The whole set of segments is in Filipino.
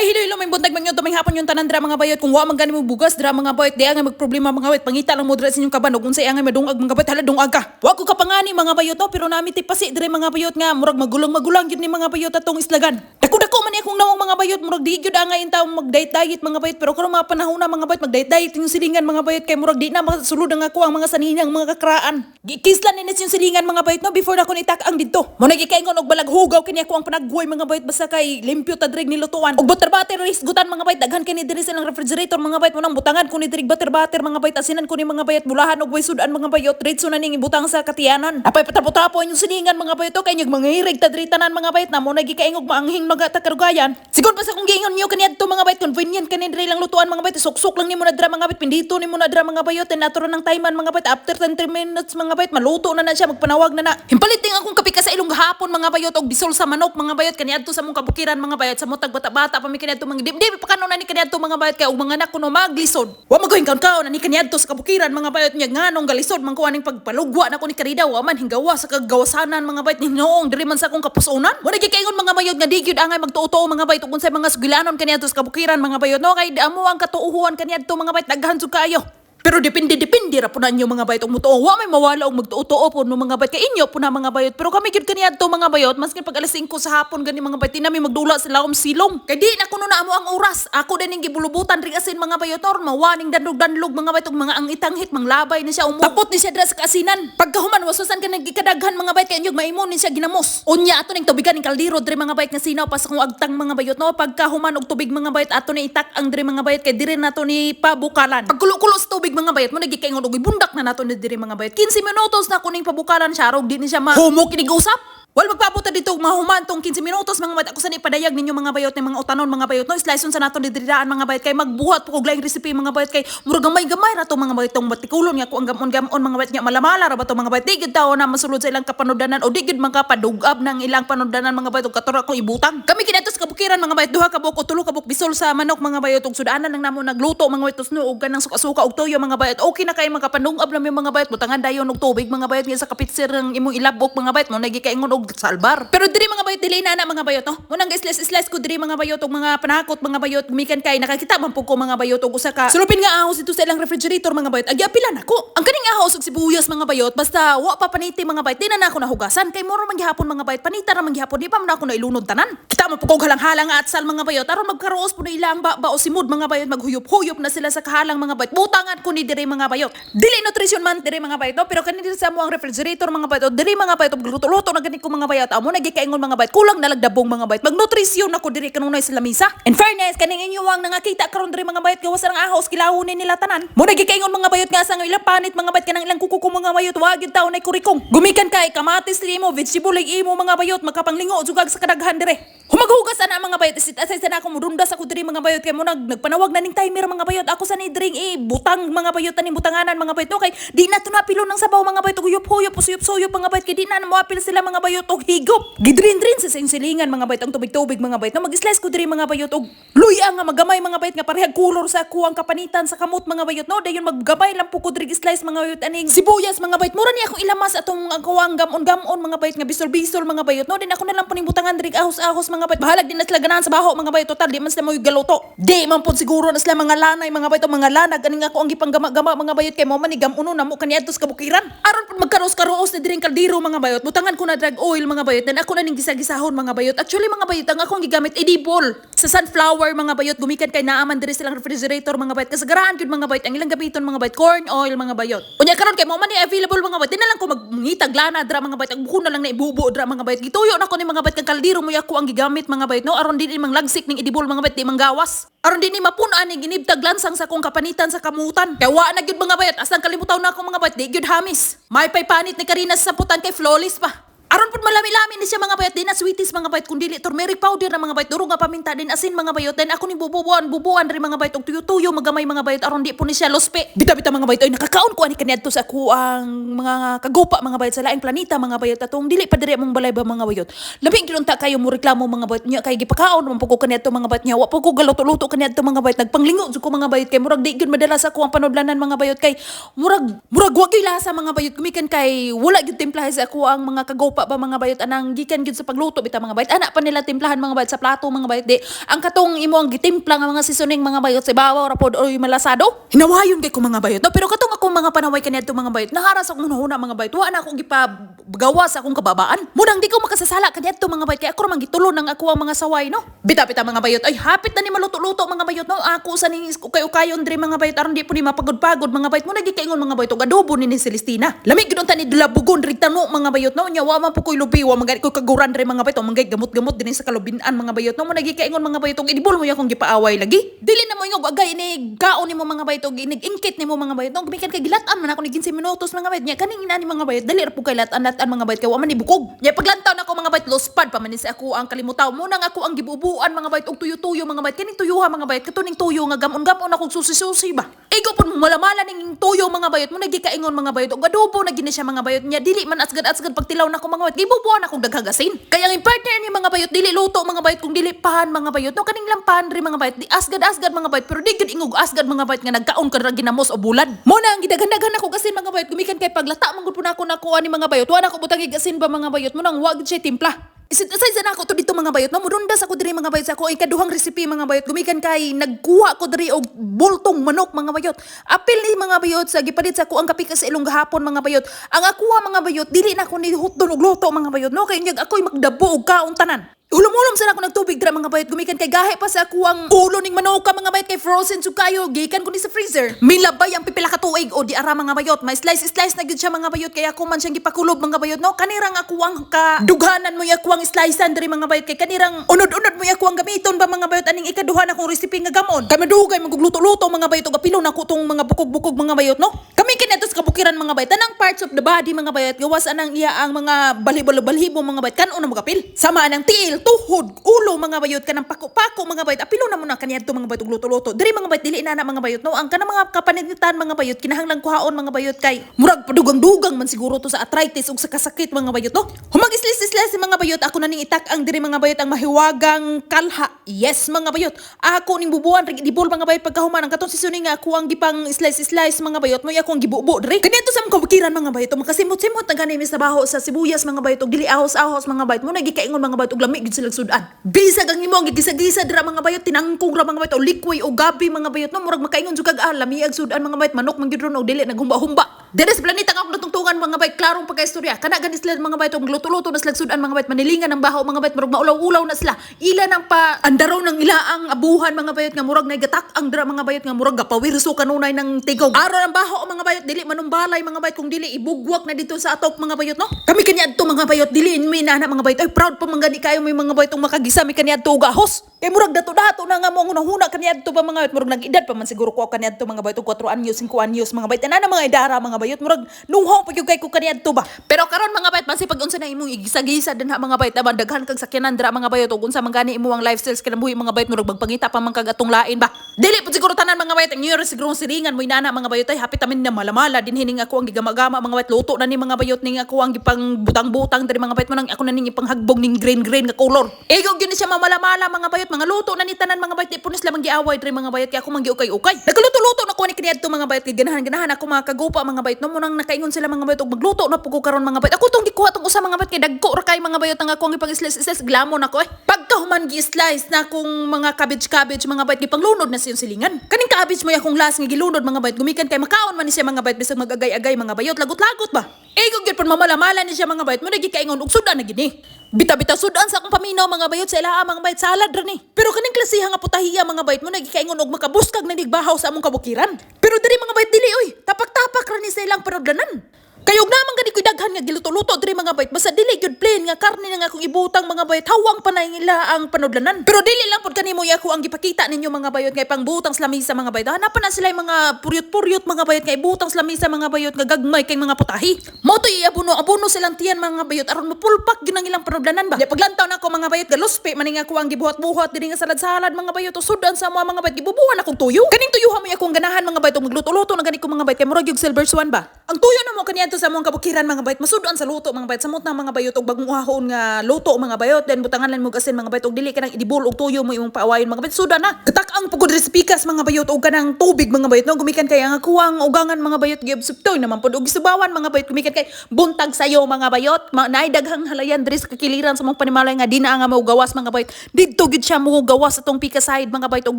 Hay hilo may buntag man yun tuming hapon yung tanan dra mga bayot kung wa man gani mo bugas dra mga bayot di nga magproblema mga bayot pangita lang mo dra sa inyong kabanog kung say angay madungag mga bayot hala dungag ka. Wa ko kapangani mga bayot no pero nami ti pasi dire mga bayot nga murag magulang gyud ni mga bayot atong islagan. Dako man akong nawong mga bayot murag di gyud angay intaw mag-diet mga bayot pero karon mga panahon na mga bayot mag-diet yung silingan mga bayot kay murag di na masulod ang ako ang mga saninang mga kakraan. Gikislan ni yung silingan mga bayot no before na ko nitak ang didto. Mo nagikaingon og balag hugaw kini ako ang panagguoy mga bayot basta kay limpyo ta drig nilutuan. Og butter rice gutan mga bayot daghan kini diri silang refrigerator mga bayot mo nang butangan kuni diri butter mga bayot asinan kuni mga bayot bulahan og way sudan mga bayot diretso na ning ibutang sa katiyanan apay patapo-tapo yung siningan mga bayot kay nyug mangirig ta diri tanan mga bayot na mo nagikaingog maanghing mga takarugayan sigon pa sa kung giingon niyo kaniadto mga bayot convenient kani diri lang lutuan mga bayot suksok lang nimo na dra mga bayot pindito nimo na dra mga bayot naturo ng timean mga bayot after 20 minutes mga bayot maluto na siya magpanawag na himpaliting akong kape ka sa ilong gahapon mga bayot og bisol sa manok mga bayot kaniadto sa mong kabukiran mga bayot sa mutag bata-bata pa mi kaniadto mga dibdib pa kanon ni kaniadto mga bayot kay og mga anak kuno maglisod wa magohing kaon-kaon ni kaniadto sa kabukiran mga bayot niya nganong galisod man kuaning pagpalugwa na ko ni karidaw wa man hinggawa sa kagawasanan mga bayot ni noong diri man sa akong kapusonan wa nagikaingon mga bayot nga di gyud angay magtuo-tuo mga bayot ug unsay mga sugilanon kaniadto sa kabukiran mga bayot no kay amo ang katuuhan kaniadto mga bayot daghan jud kayo. Pero depende ra po na inyo mga bayot og mutuo. Wa may mawala og magtuo-tuo po no mga bayot kay inyo po na mga bayot. Pero kami gyud kaniadto mga bayot maskin pag alas 5 sa hapon gani mga bayot nami magdula sa laom silong. Kay di na kuno na amo ang oras. Ako din ning gibulubutan ring asin mga bayot or mawaning dandog-danlog mga bayot og mga ang itanghit manglabay ni siya tapot ni siya dra sa kaasinan. Pagkahuman wasusan ka nagikadaghan mga bayot kay inyo maimon ni siya ginamos. Unya ato ning tubigan ning kaldero diri mga bayot nga sinaw pas kung agtang mga bayot no pagkahuman og tubig mga bayot ato ni itak ang diri mga bayot kay diri nato ni pabukalan. Pagkulo-kulo sa tubig mga bayot mo nagikaingon og ibundak na nato ni diri mga bayot 15 minutos na kuning pabukalan siya rog di ni siya humok kinig usap. Wal magpabuta dito mahuman tong 15 minutos mga bayot ako sa ipadayag ninyo mga bayot ni mga utanon mga bayot no sliceon sa nato ni diriraan mga bayot kay magbuhat po og laing recipe mga bayot kay murag gamay ra to mga bayot tong batikulon nga ko ang gamon mga bayot nya malamala ra ba to mga bayot di gyud tawo na masulod sa ilang kapanudanan o di gyud makapadugab ng ilang panudanan mga bayot og katura ko ibutang kami kinatos kabukiran mga bayot duha ka buok o tulo ka buok bisol sa manok mga bayot og sudanan nang namo nagluto mga bayot tusno og ganang suka-suka og toyo mga bayot okay na kay makapanungab na may mga bayot butangan dayon og tubig mga bayot nga sa kapitsir ng imong ilabok mga bayot mo nagikaingon og salbar. Pero diri mga bayot dili na mga bayot no. Munang slice ko diri mga bayot og mga panakot mga bayot gumikan kay nakakita man pud ko mga bayot og usa ka sulupin nga ahos ito sa ilang refrigerator mga bayot. Agyapilan ako. Ang kaning ahos og sibuyas mga bayot basta wa pa paniti mga bayot di na ako nahugasan kay moro man gihapon mga bayot panita ra man gihapon di pa man ako nailunod tanan. Kita man pud halang-halang at sal mga bayot aron magkaroos pud ilang ba o simud mga bayot maghuyop-huyop na sila sa kahalang mga bayot. Butangan ko ni diri mga bayot. Dili nutrition man diri mga bayot no? Pero kanina sa mo ang refrigerator mga bayot diri mga bayot og luto-luto na ganit ko mga bayot amo nagikaingon mga bayot kulang na lagdabong mga bayot magnutrisyon ako diri kanunay sa lamisa. In fairness kaning inyong nangakita karon diri mga bayot gawas ang ahos kilawon nila tanan mo nagikaingon mga bayot nga sa ilang panit mga bayot kanang ilang kuko mga bayot wa gyud taon ay kurikong gumikan kay kamatis limo vegetable imo mga bayot makapanglingo jugag sa kadaghan dire humaghugas ana mga bayot asay sa nako mudundas ako diri mga bayot kay mo nagpanawag na ning timer mga bayot ako sa ni dring butang mga bayot taning butanganan mga bayot kay di na to napilo ng sabaw mga bayot huyop-huyop usuyop-suyop mga bayot kay di na moapil sila mga bayot og higop gidrin sa silingan mga bayot ang tubig-tubig mga bayot na mag-slice ko diri mga bayot og luya nga magamay mga bayot nga parehag kulor sa kuwang kapanitan sa kamot mga bayot no dayon maggamay lang po ko diri slice mga bayot aning sibuyas mga bayot mura ni akong ilamas atong kuwang gamon mga bayot nga bisol-bisol mga bayot no din ako na lang puning butangan diri ahos-ahos mga bayot bahalag din na sila ganahan sa baho mga bayot total di man sila mo galuto di man pud siguro na sila mga lanay mga bayot mga lanag ganing ako ang gipanggama-gama mga bayot kay mo man ni gamuno na mo kaniadto sa kabukiran aron pud magkaros-karos ni diri kaldero mga bayot butangan ko na drug oil mga bayot dan ako na ning gisahon mga bayot. Actually mga bayot ang akong gigamit edible sa sunflower mga bayot gumikan kay naaman diri silang refrigerator mga bayot kasagaran gyud mga bayot ang ilang gamiton mga bayot corn oil mga bayot. Unya karon kay mo man ni available mga bayot di na lang ko magngitag lana dra mga bayot ang buko na lang na ibubo dra mga bayot gituyo na ko ni mga bayot kang kaldero mo ako ang gigamit mga bayot no aron di mang lagsik ning edible mga bayot di manggawas. Aron din ni mapun-an ni ginibtag lansang sa kong kapanitan sa kamutan. Kaya wa na gyud mga bayot asang kalimutaw na ako mga bayot di gyud hamis. May paypanit ni Karina sa putan kay flawless pa. Aron pud malami-lami ni siya mga bayot din na sweeties mga bayot kun dili turmeric powder na mga bayot duro nga paminta din asin mga bayot din ako ni bubuan diri mga bayot og tuyo-tuyo magamay mga bayot aron di po ni siya lospe bita-bita mga bayot ay nakakaon ko ani kaniadto sa ako ang mga kagupa mga bayot sa laing planeta mga bayot atong dili pa diri among balay ba mga bayot labi kilunta kayo mo reklamo mga bayot nya kay gipakaon man po ko kaniadto mga bayot nya wa po ko galuto-luto kaniadto mga bayot nagpanglingo jud ko mga bayot kay murag di gyud madala sa ako ang panudlanan mga bayot kay murag wa gyud lasa mga bayot kumikan kay wala gyud timplahe sa ako ang mga kagupa gupa ba mga bayot anang gikan gyud sa pagluto bitaw mga bayot. Ana pa nila timplahan mga bayot sa plato mga bayot di. Ang katong imo ang gitimpla nga mga seasoning mga bayot sa ibabaw ra pod oy malasado. Hinawayon kay ko mga bayot. No pero katong ako mga panaway kaniadto mga bayot. Naharas ako hunahuna mga bayot. Wa na akong gipagawas akong kababaan. Munang di ko makasasala kaniadto mga bayot kay ako ra man gitulo ng ako ang mga saway no. Bita-bita mga bayot. Ay hapit na ni maluto-luto mga bayot no. Ako sa ning ukay-ukayon diri mga bayot aron di po ni mapagod-pagod mga bayot mo nagikaingon mga bayot og adobo ni Celestina. Lami gid unta ni dulabugon ri tano mga bayot no. Nya wa man po koy lubi wa magani koy kaguran diri mga bayot mangay gamot-gamot dinhi sa kalubinan mga bayot no. Mo nagikaingon mga bayot og idibol mo ya akong gipaaway lagi. Dili na mo ingog agay ni gaon nimo mga bayot og inig-ingkit nimo mga bayot no. Gumikan kay gilat-an man ako ni 15 minutos mga bayot nya kaning inani mga bayot dali ra po kay lat-an mga bayot kay wa man ni bukog. Nya paglantaw nako mga bayot lospad pa man ni sa ako ang kalimutaw mo nang ako ang gibubuan mga bayot og tuyo-tuyo mga bayot kaning tuyuha mga bayot katuning tuyo nga gamon-gamon akong susi-susi ba. Igo pud mo malamala ning tuyo mga bayot mo nagikaingon mga bayot og adobo na gini siya mga bayot nya dili man asgad-asgad pagtilaw nako mga bayot gibubuan akong daghagasin. Kaya ang partner ni mga bayot dili luto mga bayot kung dili pahan mga bayot no kaning lampan ri mga bayot di asgad-asgad mga bayot pero di gid ingog asgad mga bayot nga nagkaon ka ra ginamos o bulad. Mo na ang gidaghan-daghan ako gasin mga bayot gumikan kay paglata man gud po nako nakuha ni mga bayot wa na ko butang gasin ba mga bayot mo nang wa gid siya timpla. Isay na ako to dito mga bayot no murundas ako diri mga bayot sa ako ikaduhang recipe mga bayot gumikan kay nagkuha ko diri og bultong manok mga bayot apil ni mga bayot sa gipalit sa ko ang kapi sa ilong gahapon mga bayot ang akuha mga bayot dili na ko ni hutdon og luto mga bayot no kay nyag ako'y magdabo og kaon tanan. Ulom-ulom sa ako nagtubig dra mga bayot gumikan kay gahe pa sa ako ang ulo ning manuka mga bayot kay frozen so kayo gikan ko ni sa freezer. Milabay ang pipila ka tuig o di ara mga bayot may slice na gyud siya mga bayot kay ako man siyang gipakulob mga bayot no kanirang ako ang kadughanan mo ako ang slicean diri mga bayot kay kanirang unod-unod mo ako ang gamiton ba mga bayot aning ikaduhan akong recipe nga gamon. Kay madugay magluto-luto mga bayot og apilo na ko tong mga bukog-bukog mga bayot no. Kami kinato sa kabukiran mga bayot tanang parts of the body mga bayot gawas anang iya ang mga balhibo mga bayot kanon na magapil. Sama anang tiil tuhod, ulo mga bayot kanang pako-pako mga bayot apilo na mo na kaniadto mga bayot og luto-luto diri mga bayot dili na mga bayot no ang kanang mga kapanitan mga bayot kinahanglang kuhaon mga bayot kay murag padugang-dugang man siguro to sa arthritis ug sa kasakit mga bayot no humag-islis-islis mga bayot ako na ning itak ang diri mga bayot ang mahiwagang kalha yes mga bayot ako ning bubuan rig dibol mga bayot pagkahuman ang katong seasoning nga ako ang gipang slice mga bayot mo ako ang gibubo diri kaniadto sa mga kabukiran mga bayot makasimot-simot na gani mis trabaho sa sibuyas mga bayot og dili ahos-ahos mga bayot mo nagikaingon mga bayot og lami gid sila sudan. Bisag ang imo ang gigisa-gisa dira mga bayot tinangkong ra mga bayot o likway o gabi mga bayot no murag makaingon jud kag lami ag sudan mga bayot manok man gyud ron og dili naghumba-humba. Dere sa planeta nga ako natungtungan mga bayot klarong pagkaistorya kana gani sila mga bayot og luto-luto na sila sudan mga bayot manilingan ng baho mga bayot murag maulaw-ulaw na sila ila nang pa andaraw ng ilaang abuhan mga bayot nga murag nagatak ang dira mga bayot nga murag gapawirso kanunay ng tigog. Aro ang baho mga bayot dili manumbalay mga bayot kung dili ibugwak na dito sa atop mga bayot no. Kami kaniadto mga bayot dili mi na mga bayot ay proud pa man gani kayo may mga bayot makagisa mi kaniadto og ahos kay murag dato-dato na nga mo ang hunahuna kaniadto pa mga bayot murag nag-edad pa man siguro ko kaniadto mga bayot 4 anyos 5 anyos mga bayot na mga idara mga bayot murag nunghaw pa gyud kay ko kaniadto ba pero karon mga bayot man si pag-unsa na imong igisa-gisa dinha mga bayot aban daghan kag sakyanan dira mga bayot ug unsa man gani imo ang lifestyles kinabuhi mga bayot murag magpangita pa man kag atong lain ba dili pud siguro tanan mga bayot ang New Year siguro siringan mo inana mga bayot ay hapit amin na malamala din hining ako ang gigama-gama mga bayot luto na ni mga bayot ning ako ang gipang butang-butang diri mga bayot mo nang ako na ning ipanghagbog ning green nga color ego gyud siya mamalamala mga bayot mga luto na ni tanan mga bayot di punis lamang giaway diri mga bayot kay ako man giukay-ukay nagluto-luto na ko ni kaniadto mga bayot kay ganahan ako mga kagupa mga bayot no mo nang nakaingon sila mga bayot og magluto na pugo karon mga bayot ako tong gikuha tong usa mga bayot kay dagko ra kay mga bayot nga ako ang ipag-slice glamon ako pagkahuman gi-slice na kung mga cabbage mga bayot gipanglunod na siya silingan kaning cabbage mo akong last nga gilunod mga bayot gumikan kay makaon man ni siya mga bayot bisag magagay-agay mga bayot lagot-lagot ba ego gyud pud mamalamala ni siya mga bayot mo nagikaingon og sudan na gini bita-bita sudan sa akong paminaw mga bayot sa ilaha mga bayot salad ra ni pero kaning klasiha nga putahiya mga bayot mo nagikaingon og makabuskag na digbahaw sa among kabukiran pero diri mga bayot dili oy tapak-tapak ra ni sa ilang panudlanan kayog naman gani koy daghan nga giluto-luto diri mga bayot basta dili gyud plain nga karne nga akong ibutang mga bayot hawang pa na ila ang panudlanan pero dili lang pud kanimo ako ang gipakita ninyo mga bayot nga pangbutang sa lamisa mga bayot hanapan na sila mga puryot-puryot mga bayot nga ibutang sa lamisa mga bayot nga gagmay kay mga putahi mo to iabuno silang tiyan mga bayot aron mapulpak gyud ang ilang panudlanan ba paglantaw na ako mga bayot galuspe maning ako ang gibuhat-buhat diri nga salad-salad mga bayot o sudan sa mga bayot gibubuhan akong tuyo kaning tuyuhan mo akong ganahan mga bayot og magluto-luto na gani ko mga bayot kay murag yung silver swan ba ang tuyo na mo kaniadto sa among kabukiran mga bayot, masudan sa luto mga bayot, samot na mga bayot og bagong uhahon nga luto mga bayot, then butangan lang mo asin mga bayot og dili ka nang idibul og tuyo mo imong paawayon mga bayot, sudan na. Gatak-ang pugod respikas mga bayot og kanang tubig mga bayot, no gumikan kay ang kuwang ugangan mga bayot gyud subtoy naman pod og gisubawan mga bayot, gumikan kay buntag sayo mga bayot, naay daghang halayan diri sa kakiliran sa mong panimalay nga di na nga mao gawas mga bayot. Didto gyud siya mo gawas atong pika side mga bayot og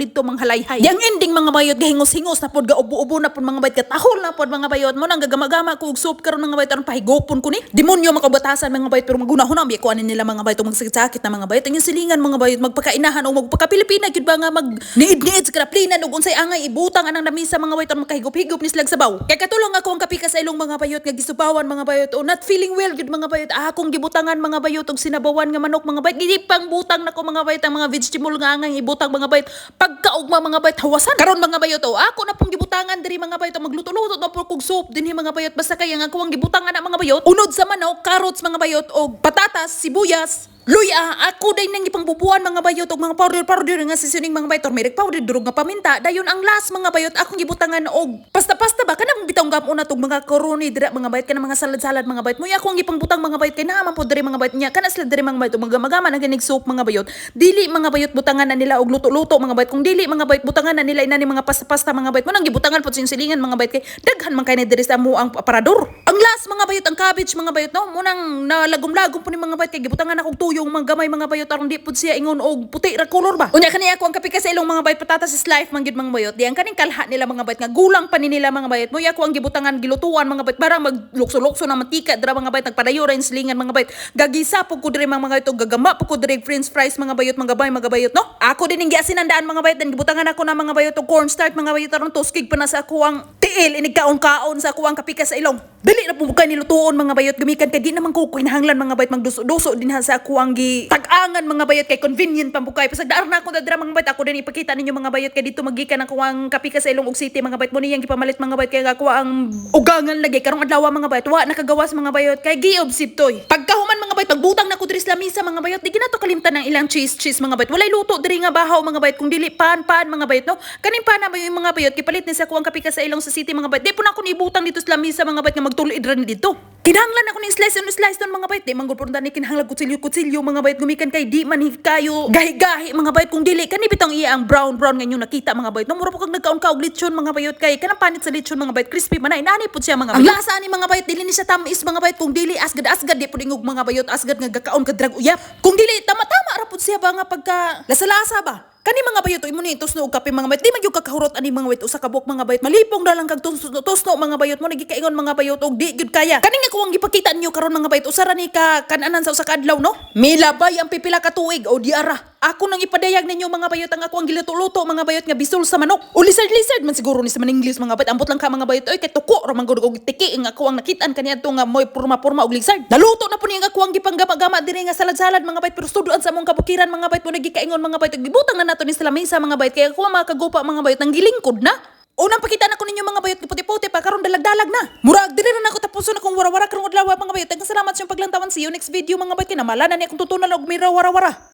didto manghalayhay. Yang ending mga bayot gahingos-hingos na pod ga ubo-ubo na pod mga bayot, katahol na pod mga bayot mo nang gagama-gama ko og soup karon mga bayot aron pahigopon ko ni. Demonyo makabatasan mga bayot pero magunahon ang kuanin nila mga bayot og magsakit-sakit na mga bayot. Ang silingan mga bayot magpakainahan o magpaka-Pilipina gyud ba nga mag niid-niid sa kraplinan ug unsay angay ibutang anang lamisa mga bayot aron makahigop-higop ni silang sabaw. Kay katulong ako ang kapika sa ilong mga bayot nga gisubawan mga bayot o not feeling well gyud mga bayot. Akong gibutangan mga bayot og sinabawan nga manok mga bayot. Dili pang butang nako mga bayot ang mga vegetable nga angay ibutang mga bayot. Pagkaugma mga bayot hawasan. Karon mga bayot o ako na pong gibutangan diri mga bayot magluto-luto na po kog soup dinhi mga bayot basta kay ang ako ang gibutangan na mga bayot. Unod sa manok, carrots mga bayot og patatas, sibuyas, luya, ako day nang ipangbubuan mga bayot og mga powder nga seasoning mga bayot, turmeric powder, durog nga paminta. Dayon ang last mga bayot akong gibutangan og pasta-pasta ba kanang bitong gam una tog mga koroni dira mga bayot kanang mga salad-salad mga bayot. Moy akong gipangbutang mga bayot kay naman po diri mga bayot niya kana sila diri mga bayot og magama na ganig soup mga bayot. Dili mga bayot butangan na nila og luto-luto mga bayot. Kung dili mga bayot butangan na nila inani mga pasta-pasta mga bayot. Mo nang gibutangan pod silingan mga bayot kay daghan man kay ni diri sa amo ang aparador. Ang last mga bayot ang cabbage mga bayot no. Mo nang nalagom-lagom po ni mga bayot kay gibutangan akong tuyong mga gamay mga bayot aron di pud siya ingon og puti ra color ba. Unya kaniya ako ang kapika sa ilong mga bayot patatas is life man gid mga bayot. Di ang kaning kalha nila mga bayot nga gulang pa ni nila mga bayot. Moy ako ang gibutangan gilutuan mga bayot barang maglukso-lukso na mantika dira mga bayot nagpadayo ra silingan mga bayot. Gagisa po ko diri mga bayot og gagamba po ko diri french fries mga bayot mga gabay mga bayot no. Ako din ning giasinandaan mga bayot dan gibutangan ako na mga bayot og cornstarch mga bayot aron tuskig pa na sa ako ang tiil inig kaon-kaon sa ako ang kapika sa ilong. Dili na po kay nilutuon mga bayot gumikan kay di naman ko kinahanglan mga bayot magduso-duso din sa ako ang tag-angan mga bayot kay convenient pambukay pasag daar na ako dadra mga bayot ako din ipakita ninyo mga bayot kay dito magikan ako ang kapika sa ilong og city mga bayot mo niyang gipamalit mga bayot kay ako ang ugangan lagi karong adlaw mga bayot wa nakagawas mga bayot kay giobsid toy. Pagkahuman mga bayot pagbutang na ko diri sa lamisa mga bayot di ginato kalimtan ng ilang cheese mga bayot. Walay luto diri nga bahaw mga bayot kung dili pan mga bayot no. Kaning pana ba yung mga bayot kipalit ni sa ako ang kapika sa ilong sa city mga bayot. Di po na ako niibutang dito sa lamisa mga bayot nga magtulid ra ni dito. Kinahanglan ako ng slice ton mga bayot. Di man gud ni kinahanglan kutsilyo mga bayot gumikan kay di man hikayo gahi-gahi mga bayot kung dili kani bitong iya ang brown nga inyo nakita mga bayot. No mura po kag nagkaon-kaog lechon mga bayot kay kanang panit sa lechon mga bayot crispy man inani pud siya mga bayot. Ang lasa ni mga bayot dili ni siya tamis mga bayot kung dili asgad di pud ingog mga bayot asgad nga gakaon ka drag uyap. Kung dili tama-tama ra pud siya ba nga pagka lasa-lasa ba. Kani mga bayot imo ni tusno og kape mga bayot di man gyud kakahurot ani mga bayot usa ka buok mga bayot malipong na lang kag tusno mga bayot mo nagikaingon mga bayot og di gyud kaya kani nga kuwang gipakita ninyo karon mga bayot usa ra ni ka kananan sa usa ka adlaw no milabay ang pipila ka tuig o di ara ako nang ipadayag ninyo mga bayot ang ako ang giluto-luto mga bayot nga bisul sa manok o lizard man siguro ni sa maninglis mga bayot ambot lang ka mga bayot oy kay tuko ra man gud og tiki ang ako ang nakitaan kaniya to nga moy purma-purma og lizard naluto na po ni ang ako ang gipanggama-gama diri nga salad-salad mga bayot pero suduan sa among kabukiran mga bayot mo nagikaingon mga bayot gibutang na nato ni sa lamesa mga bayot kaya ako makagupa mga bayot nang gilingkod na. Unang pakita na ko ninyo mga bayot puti-puti pa karon dalag-dalag na. Murag dili na ako tapuson akong wara-wara karong adlaw mga bayot. Salamat sa inyong paglantawan. See you next video mga bayot. Kinamala na ni akong tutunan og mira wara-wara.